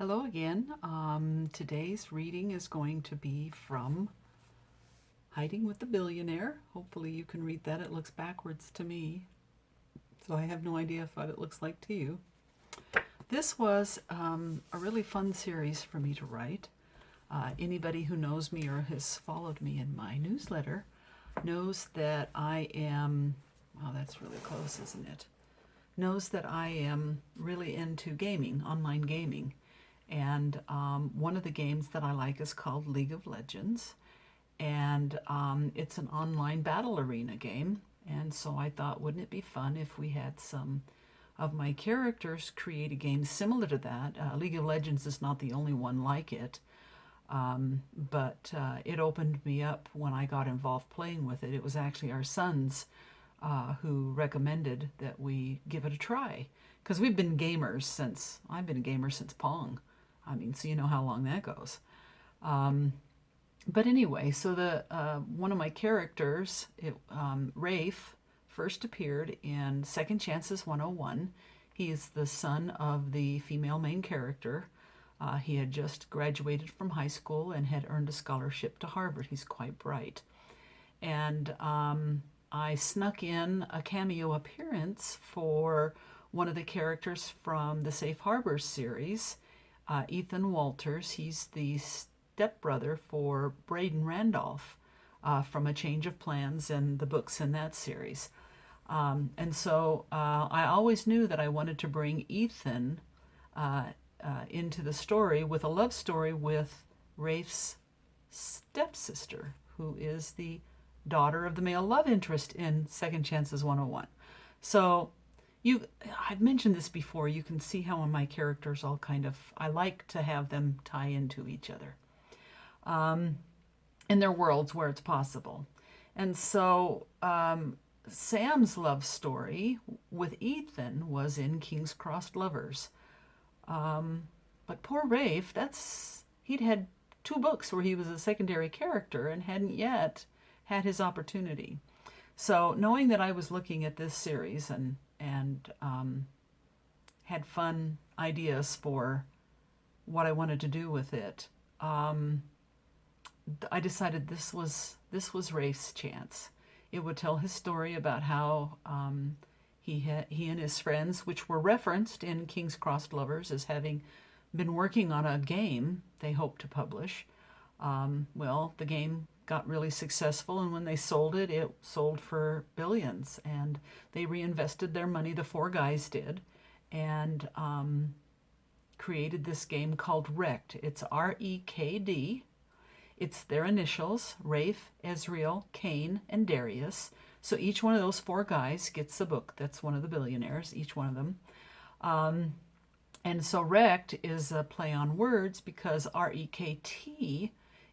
Hello again. Today's reading is going to be from Hiding with the Billionaire. Hopefully you can read that. It looks backwards to me, so I have no idea what it looks like to you. This was a really fun series for me to write. Anybody who knows me or has followed me in my newsletter knows that I am, wow, that's really close, isn't it? Knows that I am really into gaming, online gaming. And one of the games that I like is called League of Legends. And it's an online battle arena game. And so I thought, wouldn't it be fun if we had some of my characters create a game similar to that? League of Legends is not the only one like it. But it opened me up when I got involved playing with it. It was actually our sons who recommended that we give it a try. Because we've been gamers since, I've been a gamer since Pong. I mean, so you know how long that goes. But anyway, so the one of my characters, Rafe, first appeared in Second Chances 101. He is the son of the female main character. He had just graduated from high school and had earned a scholarship to Harvard. He's quite bright. And I snuck in a cameo appearance for one of the characters from the Safe Harbors series, Ethan Walters. He's the stepbrother for Braden Randolph from A Change of Plans and the books in that series. And so I always knew that I wanted to bring Ethan into the story with a love story with Rafe's stepsister, who is the daughter of the male love interest in Second Chances 101. So I've mentioned this before. You can see how my characters all kind of, I like to have them tie into each other in their worlds where it's possible. And so Sam's love story with Ethan was in King's Cross Lovers. But poor Rafe, he'd had 2 books where he was a secondary character and hadn't yet had his opportunity. So knowing that I was looking at this series and had fun ideas for what I wanted to do with it, I decided this was Rafe's chance. It would tell his story about how he and his friends, which were referenced in King's Cross Lovers as having been working on a game they hoped to publish. Well, the game got really successful, and when they sold it, it sold for billions, and they reinvested their money, the 4 guys did, and created this game called REKD. It's REKD. It's their initials, Rafe, Ezreal, Kane, and Darius. So each one of those 4 guys gets a book. That's one of the billionaires, each one of them. And so REKD is a play on words because REKT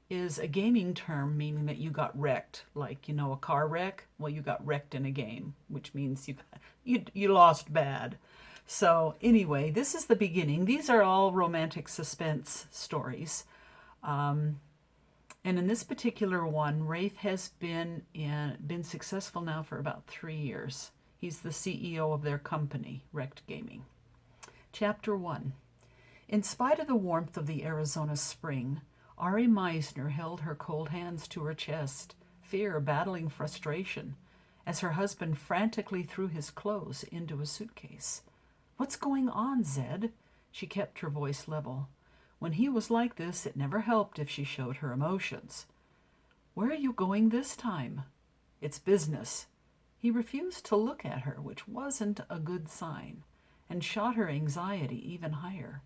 is a gaming term meaning that you got wrecked. Like, you know, a car wreck? Well, you got wrecked in a game, which means you lost bad. So anyway, this is the beginning. These are all romantic suspense stories. And in this particular one, Rafe has been successful now for about 3 years. He's the CEO of their company, REKD Gaming. Chapter 1. In spite of the warmth of the Arizona spring, Ahri Meisner held her cold hands to her chest, fear battling frustration, as her husband frantically threw his clothes into a suitcase. "What's going on, Zed?" She kept her voice level. When he was like this, it never helped if she showed her emotions. "Where are you going this time?" "It's business." He refused to look at her, which wasn't a good sign, and shot her anxiety even higher.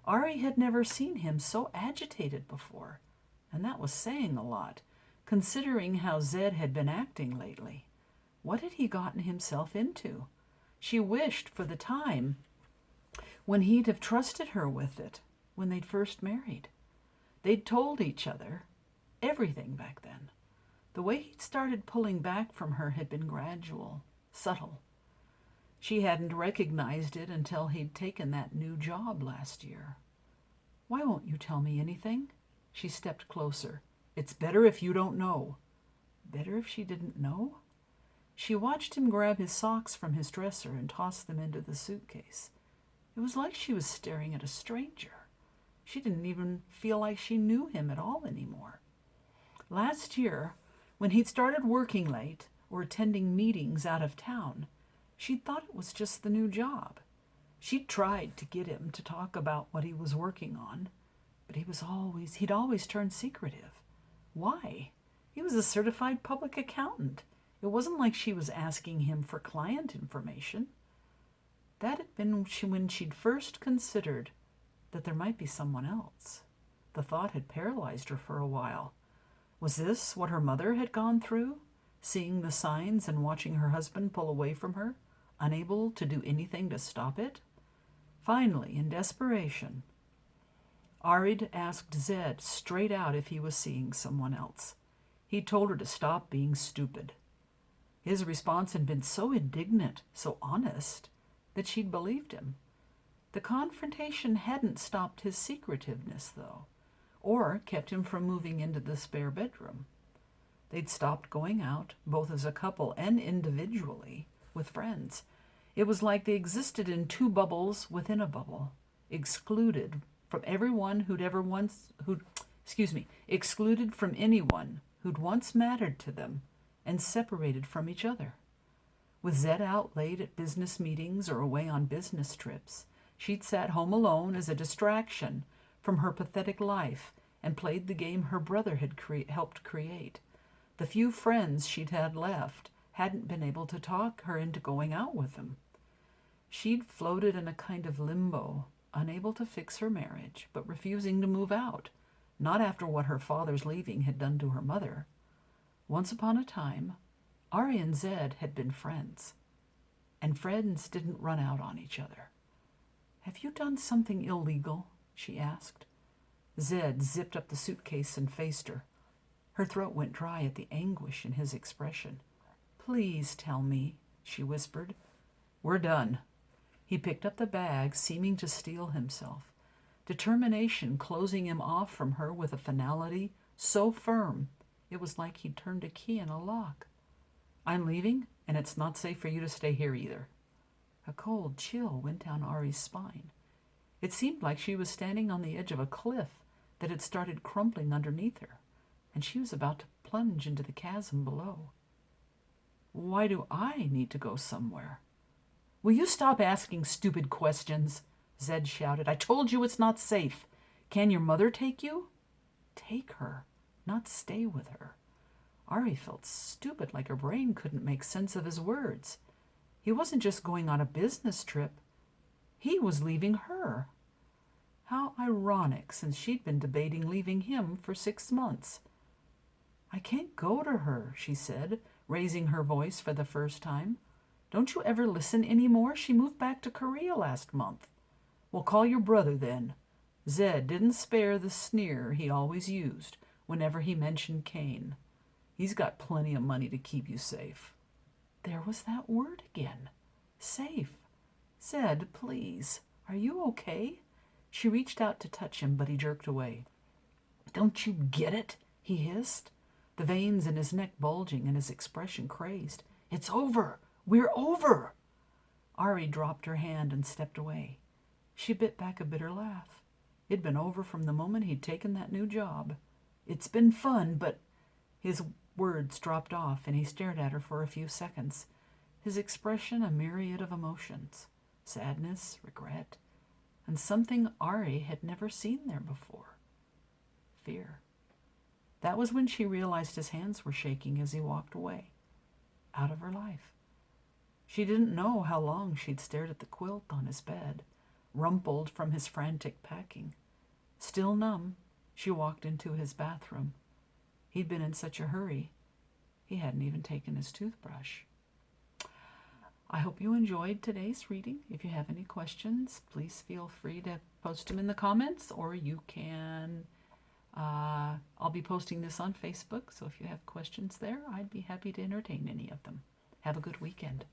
Ahri had never seen him so agitated before, and that was saying a lot, considering how Zed had been acting lately. What had he gotten himself into? She wished for the time when he'd have trusted her with it, when they'd first married. They'd told each other everything back then. The way he'd started pulling back from her had been gradual, subtle. She hadn't recognized it until he'd taken that new job last year. "Why won't you tell me anything?" She stepped closer. "It's better if you don't know." Better if she didn't know? She watched him grab his socks from his dresser and toss them into the suitcase. It was like she was staring at a stranger. She didn't even feel like she knew him at all anymore. Last year, when he'd started working late or attending meetings out of town, she'd thought it was just the new job. She'd tried to get him to talk about what he was working on, but he'd always turned secretive. Why? He was a certified public accountant. It wasn't like she was asking him for client information. That had been when she'd first considered that there might be someone else. The thought had paralyzed her for a while. Was this what her mother had gone through? Seeing the signs and watching her husband pull away from her, unable to do anything to stop it? Finally, in desperation, Ahri asked Zed straight out if he was seeing someone else. He told her to stop being stupid. His response had been so indignant, so honest, that she'd believed him. The confrontation hadn't stopped his secretiveness, though, or kept him from moving into the spare bedroom. They'd stopped going out, both as a couple and individually, with friends. It was like they existed in two bubbles within a bubble, excluded from excluded from anyone who'd once mattered to them, and separated from each other. With Zed out late at business meetings or away on business trips, she'd sat home alone as a distraction from her pathetic life and played the game her brother had helped create. The few friends she'd had left hadn't been able to talk her into going out with them. She'd floated in a kind of limbo, unable to fix her marriage, but refusing to move out, not after what her father's leaving had done to her mother. Once upon a time, Ahri and Zed had been friends, and friends didn't run out on each other. "Have you done something illegal?" she asked. Zed zipped up the suitcase and faced her. Her throat went dry at the anguish in his expression. "Please tell me," she whispered. "We're done." He picked up the bag, seeming to steel himself, determination closing him off from her with a finality so firm it was like he'd turned a key in a lock. "I'm leaving, and it's not safe for you to stay here either." A cold chill went down Ahri's spine. It seemed like she was standing on the edge of a cliff that had started crumbling underneath her, and she was about to plunge into the chasm below. "Why do I need to go somewhere?" "Will you stop asking stupid questions?" Zed shouted. "I told you it's not safe. Can your mother take you?" Take her, not stay with her. Ahri felt stupid, like her brain couldn't make sense of his words. He wasn't just going on a business trip. He was leaving her. How ironic, since she'd been debating leaving him for 6 months. "I can't go to her," she said, raising her voice for the first time. "Don't you ever listen anymore? She moved back to Korea last month." "Well, call your brother then." Zed didn't spare the sneer he always used whenever he mentioned Kane. "He's got plenty of money to keep you safe." There was that word again. Safe. "Zed, please. Are you okay?" She reached out to touch him, but he jerked away. "Don't you get it?" he hissed, the veins in his neck bulging and his expression crazed. "It's over. We're over." Ahri dropped her hand and stepped away. She bit back a bitter laugh. It'd been over from the moment he'd taken that new job. "It's been fun, but..." His words dropped off, and he stared at her for a few seconds, his expression a myriad of emotions, sadness, regret, and something Ahri had never seen there before, fear. That was when she realized his hands were shaking as he walked away, out of her life. She didn't know how long she'd stared at the quilt on his bed, rumpled from his frantic packing. Still numb, she walked into his bathroom. He'd been in such a hurry, he hadn't even taken his toothbrush. I hope you enjoyed today's reading. If you have any questions, please feel free to post them in the comments, or you can... I'll be posting this on Facebook, so if you have questions there, I'd be happy to entertain any of them. Have a good weekend.